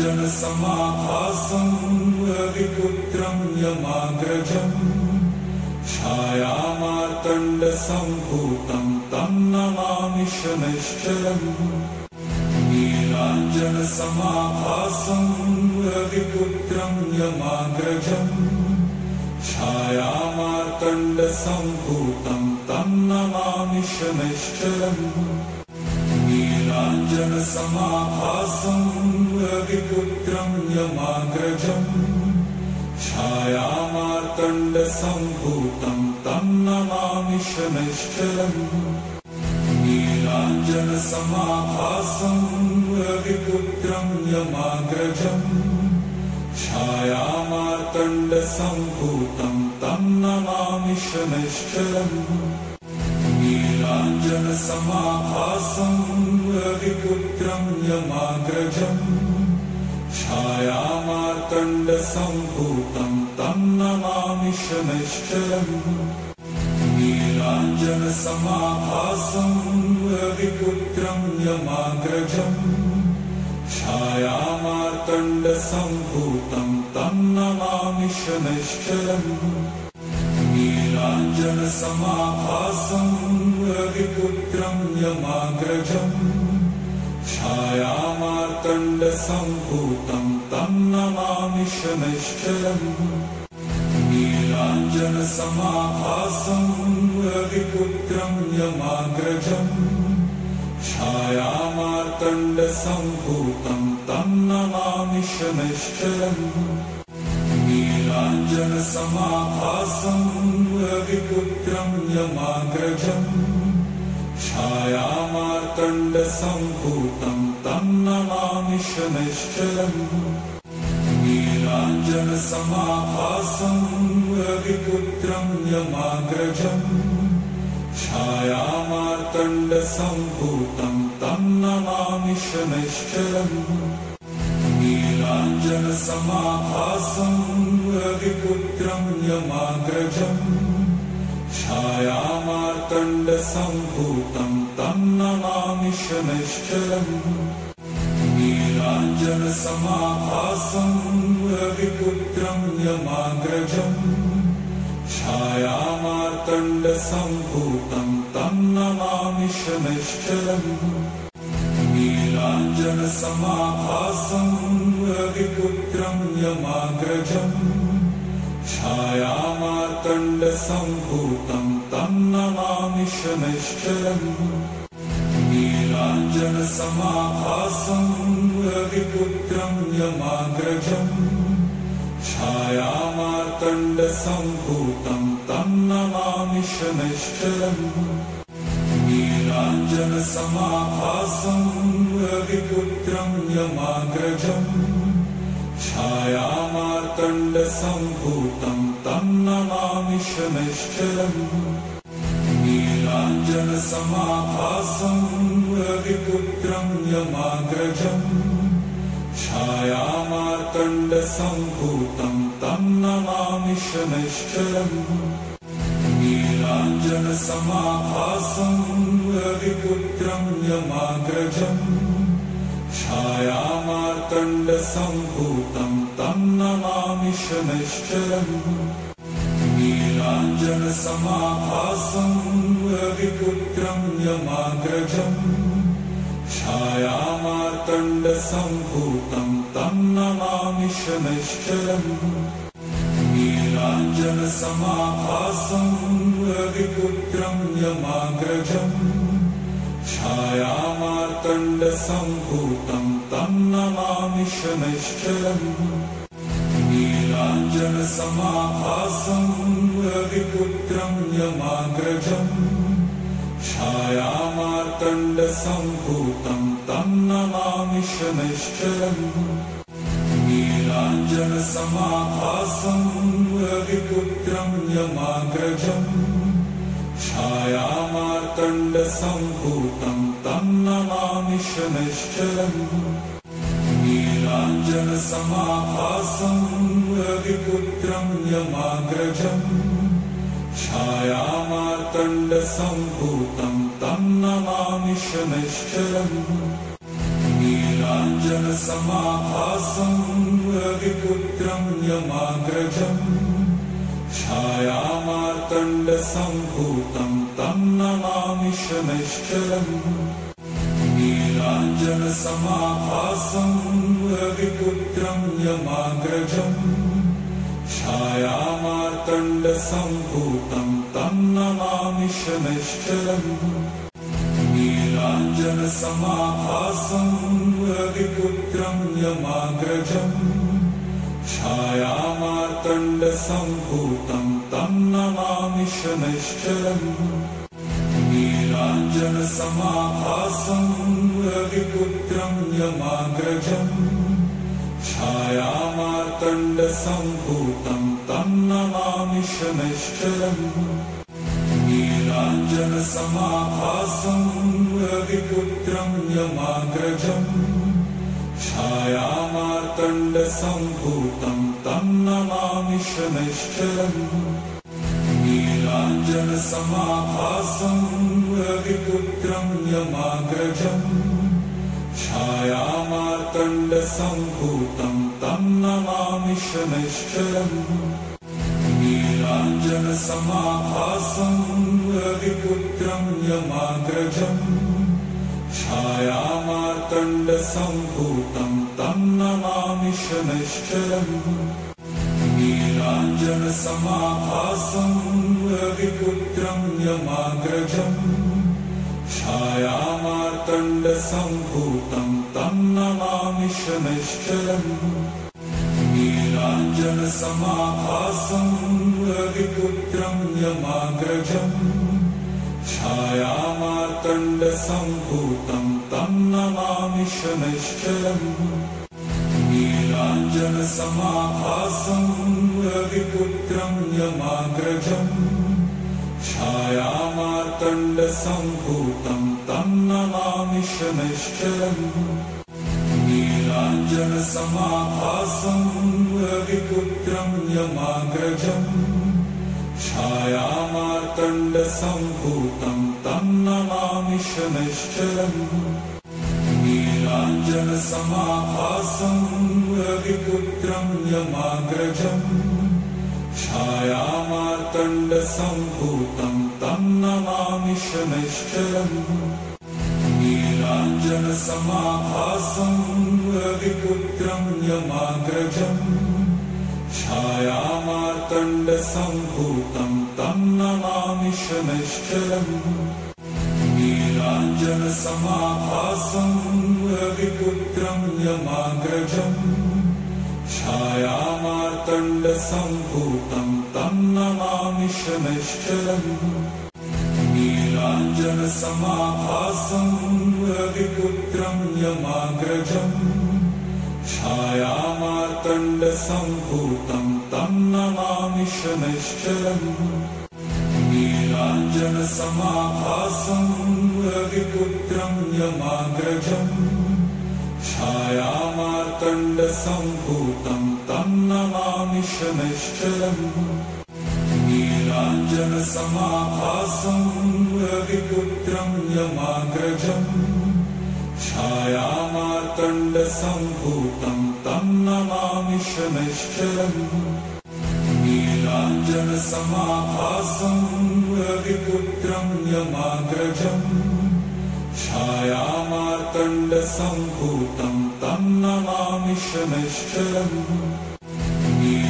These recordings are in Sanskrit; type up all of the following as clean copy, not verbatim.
नीलाञ्जनसमाभासं रविपुत्रं यमाग्रजं छायामार्तण्डसम्भूतं तं नमामि शनैश्चरम् नीलाञ्जनसमाभासं रविपुत्रं यमाग्रजं छायामार्तण्डसम्भूतं तं नमामि शनैश्चरम् नीलाञ्जनसमाभासं रविपुत्रं यमाग्रजं छायामार्तण्डसम्भूतं तं नमामि शनैश्चरम् नीलाञ्जनसमाभासं रविपुत्रं यमाग्रजं छायामार्तण्डसम्भूतं तं नमामि शनैश्चरम् नीलाञ्जनसमाभासं रविपुत्रं यमाग्रजं छायामार्तण्डसम्भूतं तं नमामि शनैश्चरम् नीलाञ्जनसमाभासं रविपुत्रं यमाग्रजं छायामार्तण्डसम्भूतं तं नमामि शनैश्चरम् नीलाञ्जनसमाभासं रविपुत्रं यमाग्रजं छायामार्तण्डसम्भूतं तं नमामि शनैश्चरम् नीलाञ्जनसमाभासं रविपुत्रं यमाग्रजं छायामार्तण्डसम्भूतं तं नमामि शनैश्चरम् नीलाञ्जनसमाभासं रविपुत्रं यमाग्रजं छायामार्तण्डसम्भूतं तं नमामि शनैश्चरम् नीलाञ्जनसमाभासं रविपुत्रं यमाग्रजं छायामार्तण्डसम्भूतं तं नमामि शनैश्चरम् नीलाञ्जनसमाभासं रविपुत्रं यमाग्रजं छायामार्तण्डसम्भूतं तं नमामि शनैश्चरम् नीलाञ्जनसमाभासं रविपुत्रं यमाग्रजं छायामार्तण्डसम्भूतं तं नमामि शनैश्चरम् नीलाञ्जनसमाभासं रविपुत्रं यमाग्रजं छायामार्तण्डसम्भूतं तं नमामि शनैश्चरम् नीलाञ्जनसमाभासं रविपुत्रं यमाग्रजं छायामार्तण्डसम्भूतं तं नमामि शनैश्चरम् नीलाञ्जनसमाभासं रविपुत्रं यमाग्रजं छायामार्तण्डसम्भूतं तं नमामि शनैश्चरम् नीलाञ्जनसमाभासं रविपुत्रं यमाग्रजं छायामार्तण्डसम्भूतं तं नमामि शनैश्चरम् नीलाञ्जनसमाभासं रविपुत्रं यमाग्रजं छायामार्तण्डसम्भूतं तं नमामि शनैश्चरम् नीलाञ्जनसमाभासं रविपुत्रं यमाग्रजं छायामार्तण्डसम्भूतं तं नमामि शनैश्चरम् नीलाञ्जनसमाभासं रविपुत्रं यमाग्रजं छायामार्तण्डसम्भूतं तं नमामि शनैश्चरम् नीलाञ्जनसमाभासं रविपुत्रं यमाग्रजं छायामार्तण्डसम्भूतं तं नमामि शनैश्चरम् नीलाञ्जनसमाभासं रविपुत्रं यमाग्रजं छायामार्तण्डसम्भूतं तं नमामि शनैश्चरम् नीलाञ्जनसमाभासं रविपुत्रं यमाग्रजं छायामार्तण्डसम्भूतं तं नमामि शनैश्चरम् नीलाञ्जनसमाभासं रविपुत्रं यमाग्रजम् छायामार्तण्डसम्भूतं तं नमामि शनैश्चरम् नीलाञ्जनसमाभासं रविपुत्रं यमाग्रजम् छायामार्तण्डसम्भूतं तं नमामि शनैश्चरम् नीलाञ्जनसमाभासं रविपुत्रं यमाग्रजम् छायामार्तण्डसम्भूतं तं नमामि शनैश्चरम् नीलाञ्जनसमाभासं रविपुत्रं यमाग्रजम् छायामार्तण्डसम्भूतं तं नमामि शनैश्चरम् नीलाञ्जनसमाभासं रविपुत्रं यमाग्रजम् छायामार्तण्डसम्भूतं तं नमामि शनैश्चरम् नीलाञ्जनसमाभासं रविपुत्रं यमाग्रजम् छायामार्तण्डसम्भूतं तं नमामि शनैश्चरम् नीलाञ्जनसमाभासं रविपुत्रं यमाग्रजम् छायामार्तण्डसम्भूतं तं नमामि शनैश्चरम् नीलाञ्जनसमाभासं रविपुत्रं यमाग्रजम् छायामार्तण्डसम्भूतं तं नमामि शनैश्चरम् नीलाञ्जनसमाभासं रविपुत्रं यमाग्रजम् छायामार्तण्डसम्भूतं तं नमामि शनैश्चरम् नीलाञ्जनसमाभासं रविपुत्रं यमाग्रजम् छायामार्तण्डसम्भूतं तं नमामि शनैश्चरम् नीलाञ्जनसमाभासं रविपुत्रं यमाग्रजम् छायामार्तण्डसम्भूतं तं नमामि शनैश्चरम् नीलाञ्जनसमाभासं रविपुत्रं यमाग्रजम् छायामार्तण्डसम्भूतं तं नमामि शनैश्चरम् नीलाञ्जनसमाभासं रविपुत्रं यमाग्रजम् छायामार्तण्डसम्भूतं तं नमामि शनैश्चरम् नीलाञ्जनसमाभासं रविपुत्रं यमाग्रजम् छायामार्तण्डसम्भूतं तं नमामि शनैश्चरम् नीलाञ्जनसमाभासं रविपुत्रं यमाग्रजम् छायामार्तण्डसम्भूतं तं नमामि शनैश्चरम् नीलाञ्जनसमाभासं रविपुत्रं यमाग्रजम् छायामार्तण्डसम्भूतं तं नमामि शनैश्चरम् नीलाञ्जनसमाभासं रविपुत्रं यमाग्रजम् छायामार्तण्डसम्भूतं तं नमामि शनैश्चरम् नीलाञ्जनसमाभासं रविपुत्रं यमाग्रजम् छायामार्तण्डसम्भूतं तं नमामि शनैश्चरम्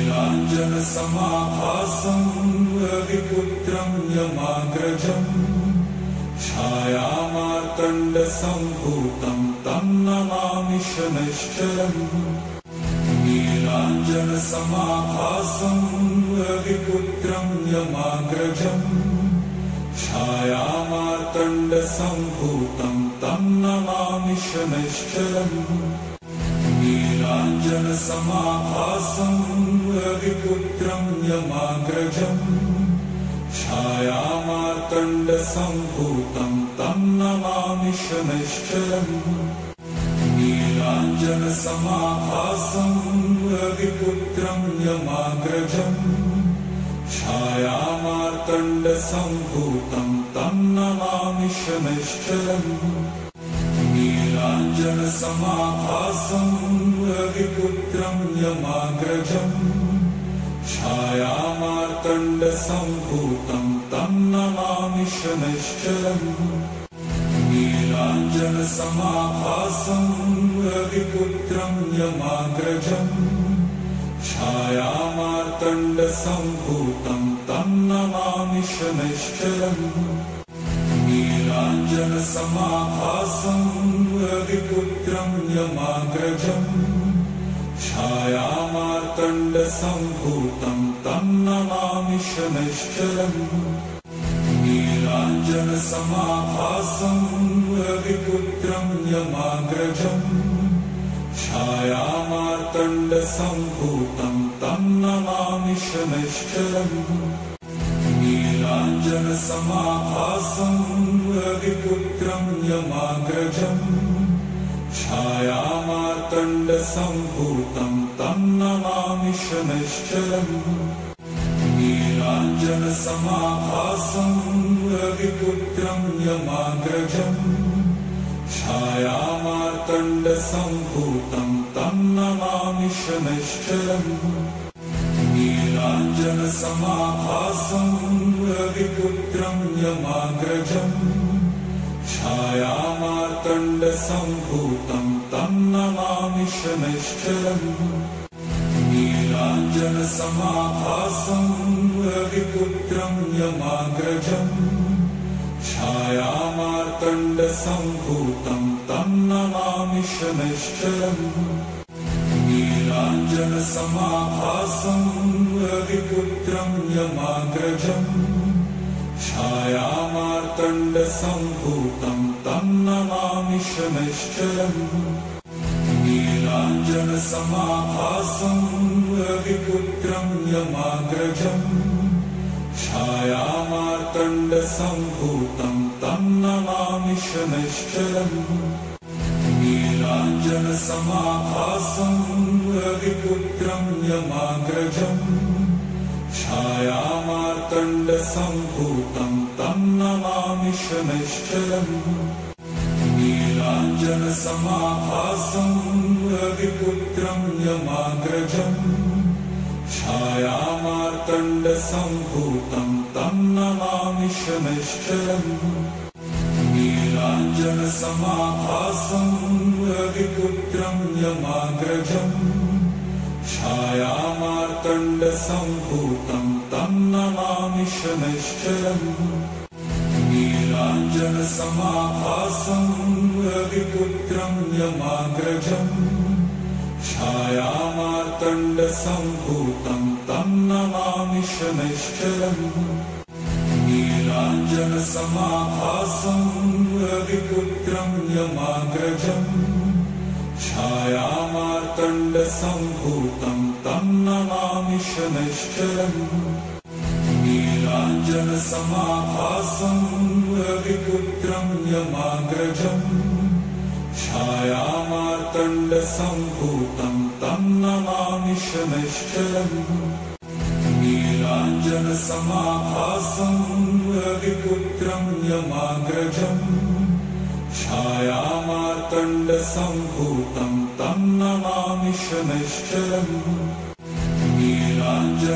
नीलाञ्जनसमाभासं रविपुत्रं यमाग्रजम् छायामार्तण्डसम्भूतं तं नमामि शनैश्चरम् नीलाञ्जनसमाभासं रविपुत्रं यमाग्रजम् छायामार्तण्डसम्भूतं तं नमामि शनैश्चरम् नीलाञ्जनसमाभासं रविपुत्रं यमाग्रजम् छायामार्तण्डसम्भूतं तं नमामि शनैश्चरम् नीलाञ्जनसमाभासं रविपुत्रं यमाग्रजम् छायामार्तण्डसम्भूतं तं नमामि शनैश्चरम् नीलाञ्जनसमाभासं नीलाञ्जनसमाभासं रविपुत्रं यमाग्रजम् छायामार्तण्डसम्भूतं तं नमामि शनैश्चरम् नीलाञ्जनसमाभासं रविपुत्रं यमाग्रजम् छायामार्तण्डसम्भूतं तं नमामि शनैश्चरम् नीलाञ्जनसमाभासं रविपुत्रं यमाग्रजम् छायामार्तण्डसम्भूतं तं नमामि शनैश्चरम् नीलाञ्जनसमाभासं रविपुत्रं यमाग्रजम् छायामार्तण्डसम्भूतं तं नमामि शनैश्चरम् नीलाञ्जनसमाभासं रविपुत्रं यमाग्रजम् छायामार्तण्डसम्भूतं तं नमामि शनैश्चरम् नीलाञ्जनसमाभासं रविपुत्रं यमाग्रजम् छायामार्तण्डसम्भूतं तं नमामि शनैश्चरम् नीलाञ्जनसमाभासं रविपुत्रं यमाग्रजम् छायामार्तण्डसम्भूतं तं नमामि शनैश्चरम् नीलाञ्जनसमाभासं रविपुत्रं यमाग्रजम् छायामार्तण्डसम्भूतं तं नमामि शनैश्चरम् नीलाञ्जनसमाभासं रविपुत्रं यमाग्रजम् छायामार्तण्डसम्भूतं तं नमामि शनैश्चरम् नीलाञ्जनसमाभासं रविपुत्रं यमाग्रजम् छायामार्तण्डसम्भूतं तं नमामि शनैश्चरम् नीलाञ्जनसमाभासं रविपुत्रं यमाग्रजम् छायामार्तण्डसम्भूतं तं नमामि शनैश्चरम् नीलाञ्जनसमाभासं रविपुत्रं यमाग्रजम् छायामार्तण्डसम्भूतं तं नमामि शनैश्चरम् नीलाञ्जनसमाभासं रविपुत्रं यमाग्रजम् छायामार्तण्डसम्भूतं तं नमामि शनैश्चरम् नीलाञ्जनसमाभासं रविपुत्रं यमाग्रजम् छायामार्तण्डसम्भूतं तं नमामि शनैश्चरम् नीलाञ्जनसमाभासं रविपुत्रं यमाग्रजम् छायामार्तण्डसम्भूतं तं नमामि शनैश्चरम् नीलाञ्जनसमाभासं रविपुत्रं यमाग्रजम् छायामार्तण्डसम्भूतं तं नमामि शनैश्चरम् नीलाञ्जनसमाभासं रविपुत्रं यमाग्रजम् छायामार्तण्डसम्भूतं तं नमामि शनैश्चरम्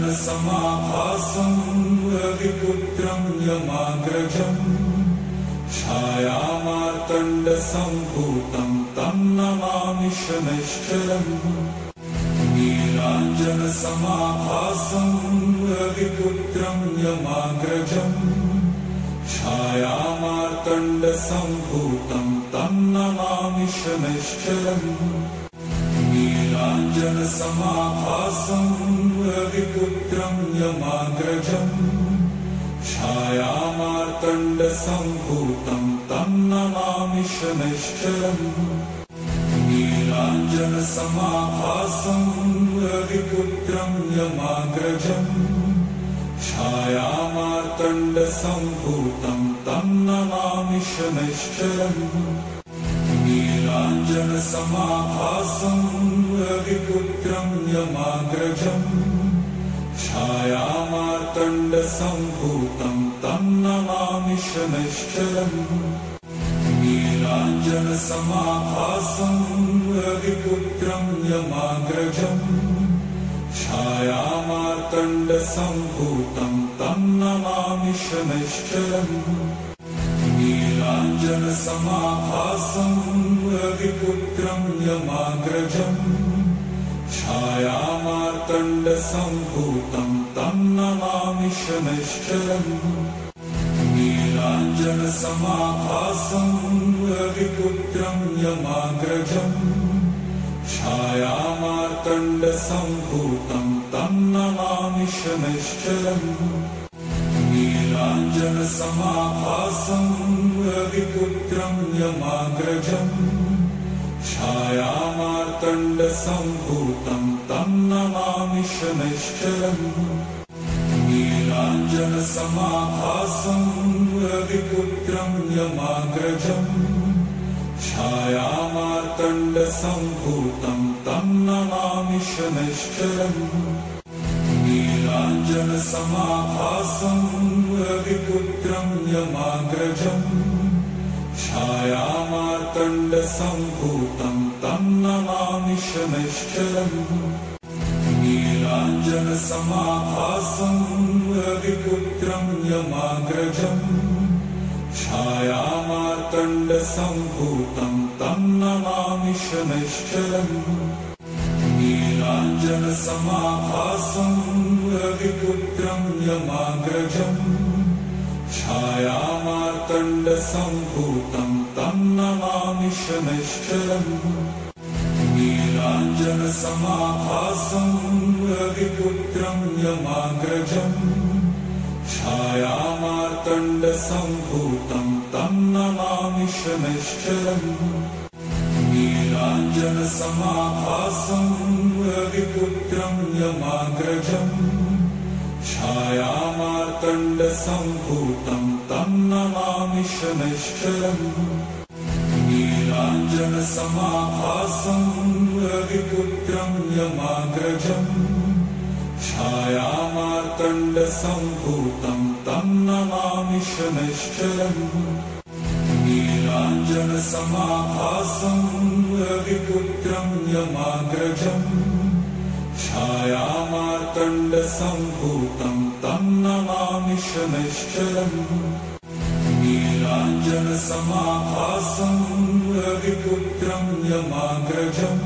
नीलाञ्जनसमाभासं रविपुत्रं यमाग्रजम् छायामार्तण्डसम्भूतं तं नमामि शनैश्चरम् नीलाञ्जनसमाभासं रविपुत्रं यमाग्रजम् छायामार्तण्डसम्भूतं तं नमामि शनैश्चरम् नीलाञ्जनसमाभासं रविपुत्रं यमाग्रजम् छायामार्तण्डसम्भूतं तं नमामि शनैश्चरम् नीलाञ्जनसमाभासं रविपुत्रं यमाग्रजम् छायामार्तण्डसम्भूतं तं नमामि शनैश्चरम् नीलाञ्जनसमाभासं रविपुत्रं यमाग्रजम् छायामार्तण्डसम्भूतं तं नमामि शनैश्चरम् नीलाञ्जनसमाभासं रविपुत्रं यमाग्रजं छायामार्तण्डसम्भूतं तं नमामि शनैश्चरम् नीलाञ्जनसमाभासं रविपुत्रं यमाग्रजं छायामार्तण्डसम्भूतं तं नमामि शनैश्चरम् नीलाञ्जनसमाभासं रविपुत्रं यमाग्रजं छायामार्तण्डसम्भूतं तं नमामि शनैश्चरम् नीलाञ्जनसमाभासं रविपुत्रं यमाग्रजं छायामार्तण्डसम्भूतं तं नमामि शनैश्चरम् नीलाञ्जनसमाभासं रविपुत्रं यमाग्रजं छायामार्तण्डसम्भूतं तं नमामि शनैश्चरम् नीलाञ्जनसमाभासं रविपुत्रं यमाग्रजं छायामार्तण्डसम्भूतं तं नमामि शनैश्चरम् नीलाञ्जनसमाभासं रविपुत्रं यमाग्रजं छायामार्तण्डसम्भूतं तं नमामि शनैश्चरम् नीलाञ्जनसमाभासं रविपुत्रं यमाग्रजं छायामार्तण्डसम्भूतं तं नमामि शनैश्चरम् नीलाञ्जनसमाभासं रविपुत्रं यमाग्रजं छायामार्तण्डसम्भूतं तं नमामि शनैश्चरम् नीलाञ्जनसमाभासं रविपुत्रं यमाग्रजं छायामार्तण्डसम्भूतं तं नमामि शनैश्चरम् नीलाञ्जनसमाभासं रविपुत्रं यमाग्रजं छायामार्तण्डसम्भूतं तं नमामि शनैश्चरम् नीलाञ्जनसमाभासं रविपुत्रं यमाग्रजं छायामार्तण्डसम्भूतं तं नमामि शनैश्चरम् नीलाञ्जनसमाभासं रविपुत्रं यमाग्रजं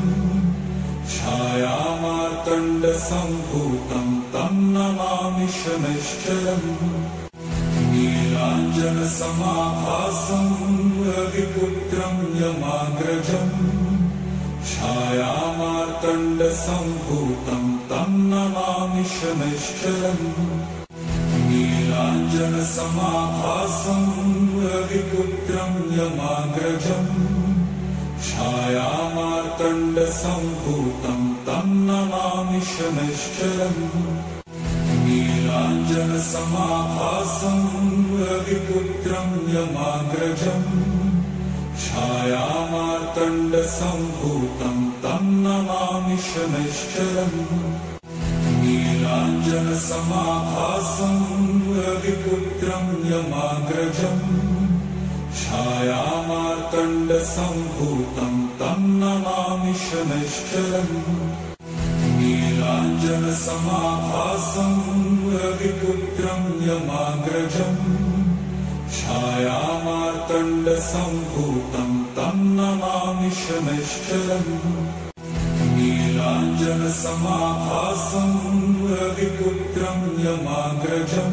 छायामार्तण्डसम्भूतं तं नमामि शनैश्चरम् नीलाञ्जनसमाभासं रविपुत्रं यमाग्रजं छायामार्तण्डसम्भूतं तं नमामि शनैश्चरम् नीलाञ्जनसमाभासं रविपुत्रं यमाग्रजं छायामार्तण्डसम्भूतं तं नमामि शनैश्चरम् नीलाञ्जनसमाभासं रविपुत्रं यमाग्रजं छायामार्तण्डसम्भूतं तं नमामि शनैश्चरम् नीलाञ्जनसमाभासं रविपुत्रं यमाग्रजं छायामार्तण्डसम्भूतं तं नमामि शनैश्चरम् नीलाञ्जनसमाभासं रविपुत्रं यमाग्रजं छायामार्तण्डसम्भूतं तं नमामि शनैश्चरम् नीलाञ्जनसमाभासं रविपुत्रं यमाग्रजं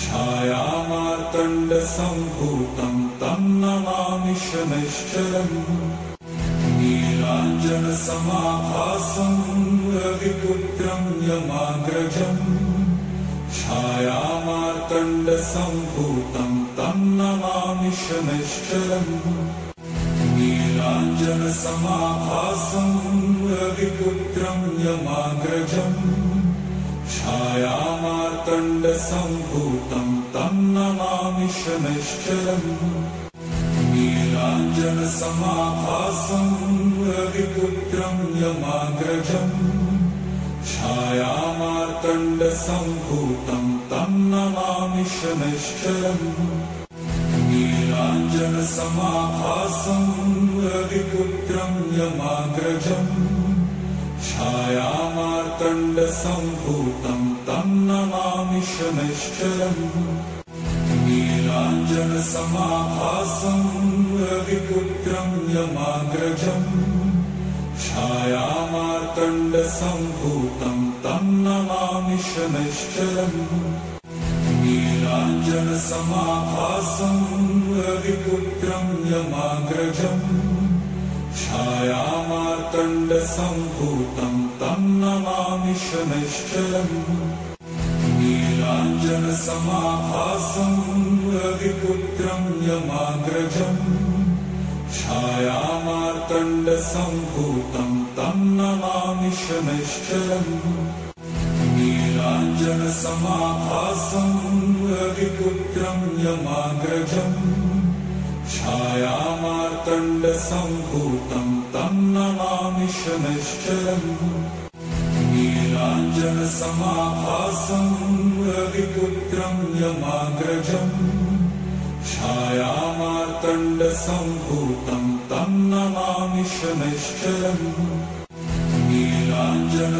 छायामार्तण्डसम्भूतं तं नमामि शनैश्चरम् नीलाञ्जनसमाभासं रविपुत्रं यमाग्रजं छायामार्तण्डसम्भूतं तं नमामि शनैश्चरम् नीलाञ्जनसमाभासं रविपुत्रं यमाग्रजं छायामार्तण्डसम्भूतं तं नमामि शनैश्चरम् नीलाञ्जनसमाभासं रविपुत्रं यमाग्रजं छायामार्तण्डसम्भूतं तं नमामि शनैश्चरम् नीलाञ्जनसमाभासं नीलाञ्जनसमाभासं रविपुत्रं यमाग्रजम् छायामार्तण्डसम्भूतं तं नमामि शनैश्चरम् नीलाञ्जनसमाभासं रविपुत्रं यमाग्रजम् छायामार्तण्डसम्भूतं तं नमामि शनैश्चरम् नीलाञ्जनसमाभासं रविपुत्रं यमाग्रजम् छायामार्तण्डसम्भूतं तं नमामि शनैश्चरम् नीलाञ्जनसमाभासं रविपुत्रं यमाग्रजम् छायामार्तण्डसम्भूतं तं नमामि शनैश्चरम् नीलाञ्जनसमाभासं रविपुत्रं यमाग्रजम् छायामार्तण्डसम्भूतं तं नमामि शनैश्चरम् नीलाञ्जनसमाभासं रविपुत्रं यमाग्रजम् छायामार्तण्डसम्भूतं तं नमामि शनैश्चरम्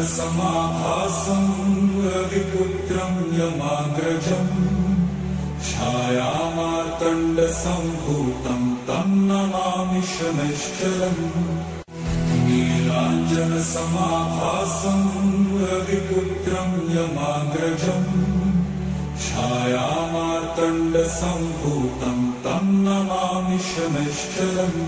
नीलाञ्जनसमाभासं रविपुत्रं यमाग्रजम् छायामार्तण्डसम्भूतं तं नमामि शनैश्चरम् नीलाञ्जनसमाभासं रविपुत्रं यमाग्रजम् छायामार्तण्डसम्भूतं तं नमामि शनैश्चरम्